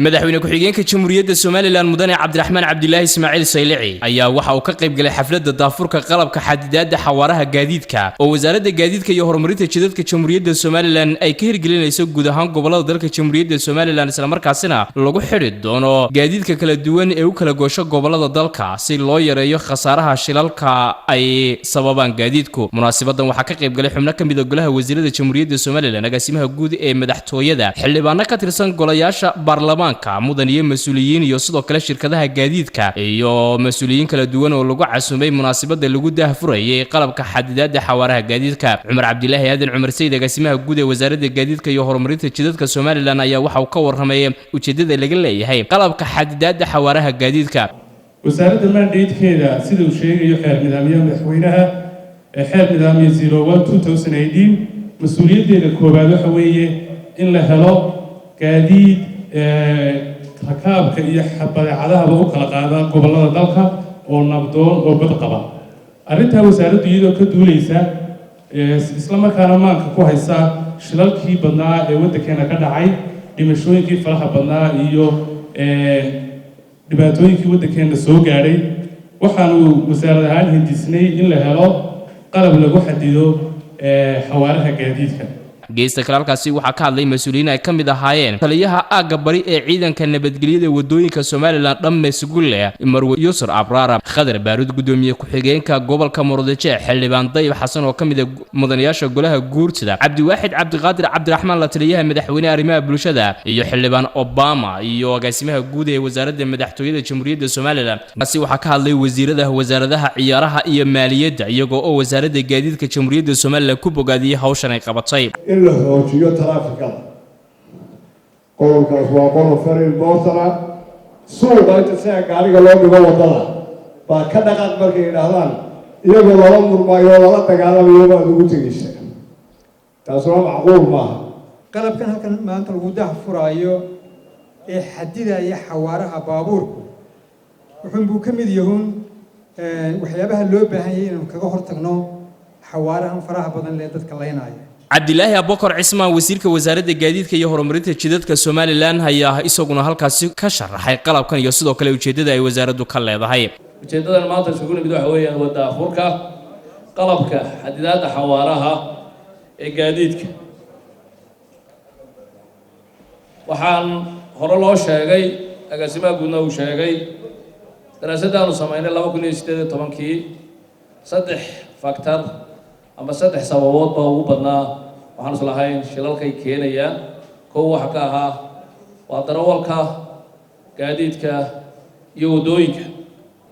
madaxweyne ku-xigeenka Jamhuuriyadda Soomaaliland mudane Cabdiraxmaan Cabdilaahi Ismaaciil Saylici ayaa waxa uu ka qayb galay xafladda daafurka qalabka xadidaadda xawaaraha gaadiidka oo wasaaradda gaadiidka iyo horumarinta jidadka Jamhuuriyadda Soomaaliland ay ka hirgelinayso guud ahaan gobolada dalka Jamhuuriyadda Soomaaliland isla markaasina lagu xidhi doono gaadiidka kala duwan ee u kala goosho gobolada dalka si loo yareeyo khasaaraha shilalka ay sababaan gaadiidku. Munaasabaddan waxa ka qayb galay xubno ka mid ah golaha wasiirada Jamhuuriyadda Soomaaliland agaasimaha guud ee madaxtooyada xildhibaano ka tirsan golayaasha baarlamaanka mudan iyo mas'uuliyiin iyo sidoo kale shirkadaha gaadiidka iyo mas'uuliyiin kala duwan oo lagu casuumay munaasabadda lagu daahfurayay qalabka xadidaadda xawaaraha gaadiidka. Cumar Cabdilaahi Aadan Cumar Sayid agaasimaha guud ee wasaaradda gaadiidka iyo horumarinta jidadka Soomaaliland ayaa waxa uu ka warramay ujeedada laga leeyahay qalabka xadidaadda xawaaraha gaadiidka. wasaaradda mandatekeeda sida uu sheegayo xeer nidaamyada madaxweynaha xeer nidaamyo 01/2018 mas'uuliyaddeeda koowaad waxa weeye in la helo gaadiid rakaabka iyo badeecadaha u kala qaada gobolada dalka oo nabdoon oo bad qaba. arrinta wasaaraddu iyadoo ka duuleysa isla markaana maanka ku haysa shilalkii badnaa ee waddankeena ka dhacay, dhimashooyinkii faraha badnaa iyo dhibaatooyinkii waddankeena soo gaadhay, waxaanu wasaarad ahaan hindisnay in la helo qalab lagu xadido xawaaraha gaadiidka. geesta kale halkaasi waxaa ka hadlay mas'uuliyiin ay ka mid ahaayeen taliyaha aagga bari ee ciidanka nabadgelyada wadooyinka Soomaaliland Dhamme Sugulle Marwe Yusur Abraara Khadar Baarud gudoomiye ku-xigeenka gobolka Murudajeex xildhibaan Dayib Xasan oo ka mid ah mudanayaasha golaha guurtida Cabdiwaaxid Cabdiqaadir Cabdiraxmaan la taliyaha madaxweynaha arrimaha bulshada iyo xildhibaan Obama iyo agaasimaha guud ee wasaaradda madaxtooyada Jamhuuriyadda Soomaaliland. Kaasi waxaa ka hadlay wasaaradaha ciyaaraha iyo maaliyadda iyagoo oo wasaaradda gaadiidka Jamhuuriyadda Soomaaliland ku bogaadiyay hawshan ay qabatay. in la hoojiyo taraafikada qolkaas waa qol farin boortana suuqa inta sida gaariga loo dhigo wadada baa ka dhaqan markay yiraahdaan iyagoo lala murmaayo lala dagaalamayo baad ugu tegaysa. taas waa macquul maaha. qalabkan halkan maanta lagu daahfuraayo ee xadidaya xawaaraha baabuurku wuxuu ka mid yahay waxyaabaha loo baahan yahay inaan kaga hortagno xawaarahan faraha badan ee dadka leenaaya. Cabdilaahi Abubakar Cismaan wasiirka wasaaradda gaadiidka iyo horumarinta jidadka Soomaaliland ayaa isaguna halkaasi ka sharaxay qalabkan iyo sidoo kale ujeedada ay wasaaraddu ka leedahay. ujeedadan maanta isugu nimid waxa weeyaan wada daafurka qalabka xadidaadda xawaaraha ee gaadiidka. waxaan hore loo sheegay agaasimaha guudna uu sheegay daraasaddaanu samaynay 2018kii 3 factor ama 3 sababood baa ugu badnaa waxaan islahayn shilalkay keenayaan. kow waxa ka ahaa waa darawalka gaadiidka iyo wadooyinka.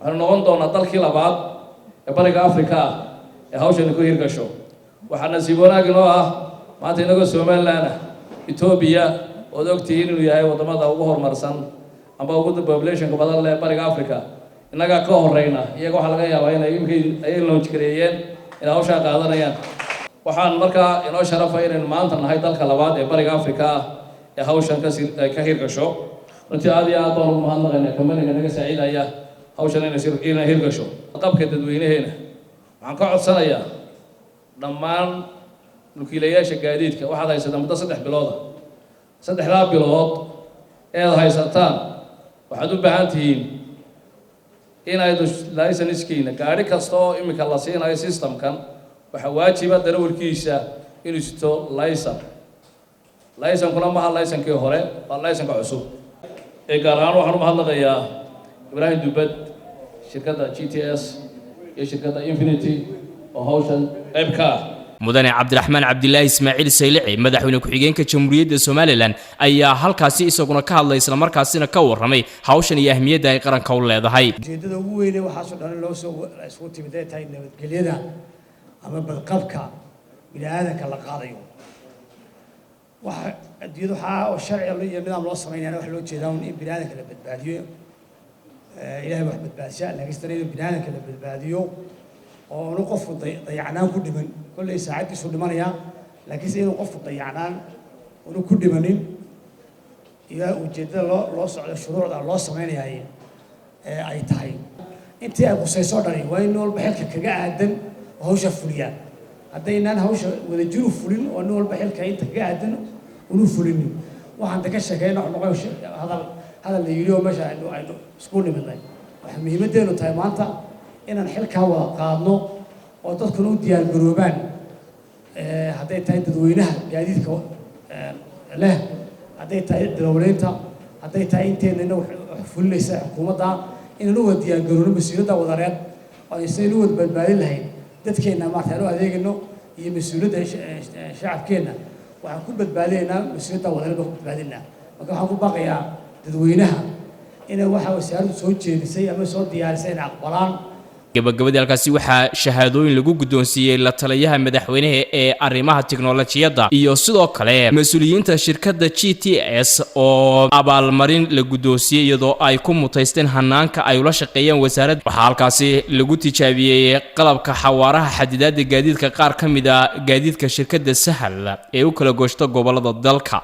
waxaanu noqon doonaa dalkii labaad ee bariga Afrika ee hawshan ku hirgasho. waxaa nasiib wanaag inoo ah maanta inaga Soomaaliland Ethiopia oo ogtihiin inuu yahay wadamada ugu horumarsan ama ugu population-ka badan leh bariga Afrika. inaga ka horeyna iyaga waxa laga yaabaa inay ay launch gareeyeen in hawsha qaadanayaan. waxaan markaa inoo sharafay inaan maanta nahay dalka labaad ee bariga Afrika ee hawshan ka hirgasho. runtii aad iyo aad baan ugu mahadnaqaynaa kamaniga naga saacidaya hawshan inay hirgasho. qabka dadweynaheena waxaan ka codsanayaa dhammaan mulkiilayaasha gaadiidka waxaad haysataan muddo 3 bilood ah. 3 bilood ee haysataan waxaad u baahan tihiin inay license-kiina gaari kasta oo imika la siinayo systemkan waxa waajiba darawalkiisa inuu sito license-kuna ma aha license-kii hore waa license-ka cusub. gaar ahaan waxaan u mahadnaqayaa Ibrahim Dubad shirkadda GTS iyo shirkadda Infinity oo hawshan qayb ka ah. mudane Cabdiraxmaan Cabdilaahi Ismaaciil Saylici madaxweyne ku-xigeenka Jamhuuriyadda Soomaaliland ayaa halkaasi isaguna ka hadlay isla markaasina ka warramay hawshan iyo ahmiyadda ay qaranka u leedahay. ujeedada ugu weyn ee waxaasoo dhan loo soo isku timid ay tahay nabadgelyada ama badqabka bini'aadanka la qaadayo. waxa adduunyada waxaa oo sharci iyo nidaam loo sameeyay wax loo jeedaa in bini'aadanka la badbaadiyo. ilaahay wax badbaadiya laakiin in bini'aadanka la badbaadiyo oo uu qofku dayacnaan ku dhiman kulli saacadiisu dhimanaya laakiin inuu qofku dayacnaan uu ku dhimanin iyo ujeedada loo socdo shuruucda loo sameeyay ay tahay intii ay qosayso dhari waa in walba xilka kaga aadan hawsha fuliyaan. haddaynaan hawsha wada jiru fulin oo walba xilka inta kaga aadan uu fulin waxaan ka sheekayna noqon hadal la yiri oo meesha aynu isku nimidnay waxa muhiimadeenu tahay maanta inaan xilka wada qaadno oo dadkuna u diyaar garoobaan hadday tahay dadweynaha gaadiidka leh hadday tahay dawladda hadday tahay inteena fulinaysa xukuumadda inaan u wada diyaar garoono mas'uuliyadda wadareed oo aysan u wada badbaadin lahayn dadkeena maanta loo adeegno iyo mas'uuliyadda shacabkeena waxaan ku badbaadinaynaa mas'uuliyadda wadareed ku badbaadinaa marka waxaan ku baaqayaa dadweynaha inay waxa wasaaraddu soo jeedisay ama soo diyaarisay in aqbalaan gabagabadii halkaasi waxaa shahaadooyin lagu guddoonsiiyey la taliyaha madaxweynaha ee arrimaha tiknoolajiyadda iyo sidoo kale mas-uuliyiinta shirkadda GTS oo abaalmarin la guddoonsiiyey iyadoo ay ku mutaysteen hanaanka ay ula shaqeeyeen wasaaradda waxaa halkaasi lagu tijaabiyey qalabka xawaaraha xadidaadda gaadiidka qaar ka mid ah gaadiidka shirkadda Sahal ee u kala gooshta gobollada dalka.